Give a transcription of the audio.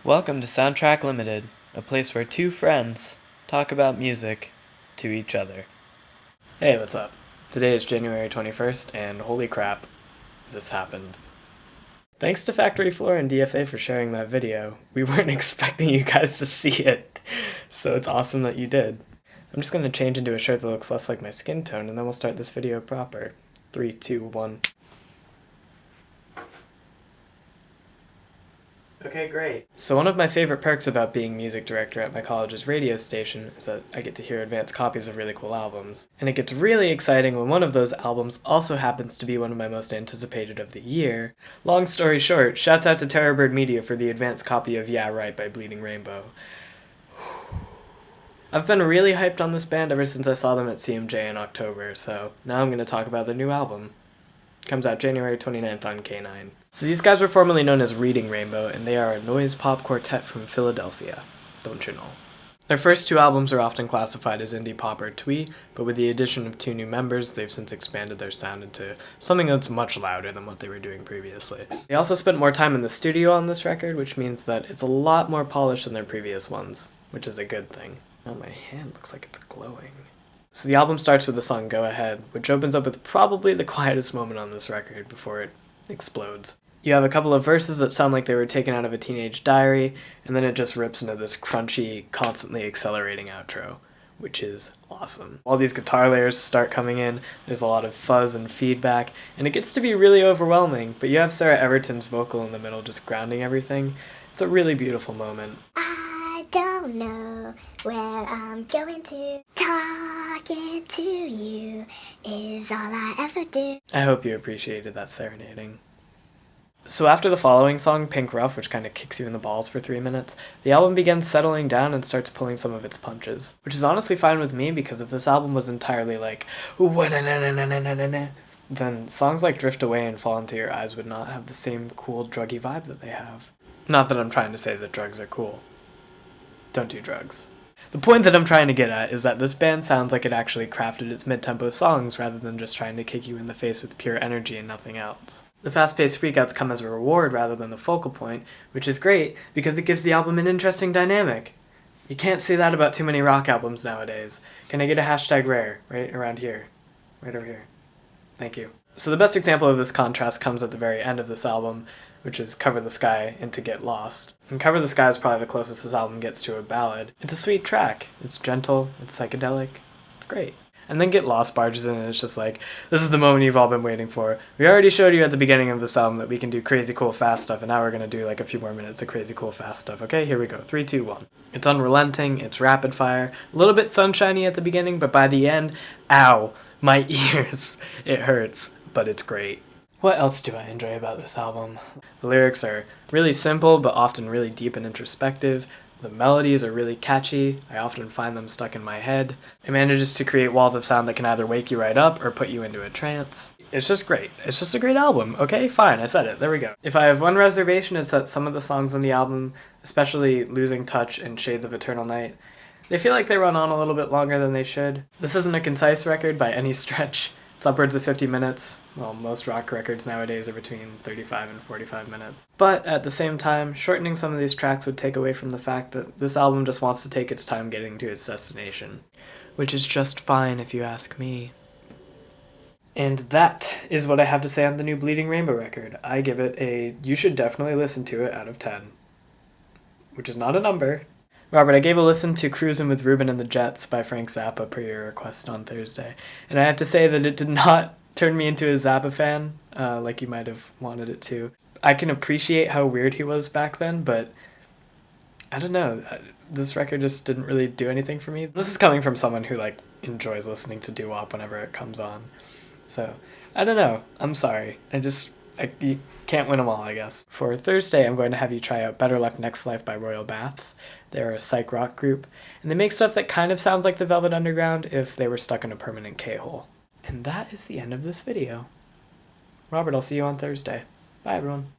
Welcome to Soundtrack Limited, a place where two friends talk about music to each other. Hey, what's up? Today is January 21st, and holy crap, this happened. Thanks to Factory Floor and DFA for sharing that video. We weren't expecting you guys to see it, so it's awesome that you did. I'm just going to change into a shirt that looks less like my skin tone, and then we'll start this video proper. 3, 2, 1. Okay, great. So one of my favorite perks about being music director at my college's radio station is that I get to hear advanced copies of really cool albums. And it gets really exciting when one of those albums also happens to be one of my most anticipated of the year. Long story short, shouts out to Terrorbird Media for the advanced copy of Yeah Right by Bleeding Rainbow. I've been really hyped on this band ever since I saw them at CMJ in October, so now I'm going to talk about their new album. Comes out January 29th on K9. So these guys were formerly known as Reading Rainbow, and they are a noise pop quartet from Philadelphia. Don't you know? Their first two albums are often classified as indie pop or twee, but with the addition of two new members, they've since expanded their sound into something that's much louder than what they were doing previously. They also spent more time in the studio on this record, which means that it's a lot more polished than their previous ones, which is a good thing. Oh, my hand looks like it's glowing. So the album starts with the song Go Ahead, which opens up with probably the quietest moment on this record before it explodes. You have a couple of verses that sound like they were taken out of a teenage diary, and then it just rips into this crunchy, constantly accelerating outro, which is awesome. All these guitar layers start coming in, there's a lot of fuzz and feedback, and it gets to be really overwhelming, but you have Sarah Everton's vocal in the middle just grounding everything. It's a really beautiful moment. I don't know where I'm going to. Talking to you is all I ever do. I hope you appreciated that serenading. So after the following song, Pink Ruff, which kind of kicks you in the balls for 3 minutes, the album begins settling down and starts pulling some of its punches. Which is honestly fine with me, because if this album was entirely like, then songs like Drift Away and Fall Into Your Eyes would not have the same cool druggy vibe that they have. Not that I'm trying to say that drugs are cool. Don't do drugs. The point that I'm trying to get at is that this band sounds like it actually crafted its mid-tempo songs rather than just trying to kick you in the face with pure energy and nothing else. The fast-paced freakouts come as a reward rather than the focal point, which is great because it gives the album an interesting dynamic. You can't say that about too many rock albums nowadays. Can I get a hashtag rare right around here? Right over here. Thank you. So the best example of this contrast comes at the very end of this album, which is Cover the Sky into Get Lost. And Cover the Sky is probably the closest this album gets to a ballad. It's a sweet track. It's gentle, it's psychedelic, it's great. And then Get Lost barges in and it's just like, this is the moment you've all been waiting for. We already showed you at the beginning of this album that we can do crazy cool fast stuff, and now we're gonna do like a few more minutes of crazy cool fast stuff. Okay, here we go. 3, 2, 1. It's unrelenting, it's rapid fire, a little bit sunshiny at the beginning, but by the end, ow, my ears. It hurts, but it's great. What else do I enjoy about this album? The lyrics are really simple, but often really deep and introspective. The melodies are really catchy. I often find them stuck in my head. It manages to create walls of sound that can either wake you right up or put you into a trance. It's just great. It's just a great album. Okay, fine, I said it. There we go. If I have one reservation, it's that some of the songs on the album, especially Losing Touch and Shades of Eternal Night, they feel like they run on a little bit longer than they should. This isn't a concise record by any stretch. It's upwards of 50 minutes. Well, most rock records nowadays are between 35 and 45 minutes. But at the same time, shortening some of these tracks would take away from the fact that this album just wants to take its time getting to its destination. Which is just fine if you ask me. And that is what I have to say on the new Bleeding Rainbow record. I give it a you should definitely listen to it out of 10. Which is not a number. Robert, I gave a listen to Cruisin' with Ruben and the Jets by Frank Zappa per your request on Thursday, and I have to say that it did not turn me into a Zappa fan, like you might have wanted it to. I can appreciate how weird he was back then, but I don't know, this record just didn't really do anything for me. This is coming from someone who, like, enjoys listening to doo-wop whenever it comes on, so I don't know, I'm sorry, you can't win them all, I guess. For Thursday, I'm going to have you try out Better Luck Next Life by Royal Baths. They're a psych rock group, and they make stuff that kind of sounds like the Velvet Underground if they were stuck in a permanent K-hole. And that is the end of this video. Robert, I'll see you on Thursday. Bye, everyone.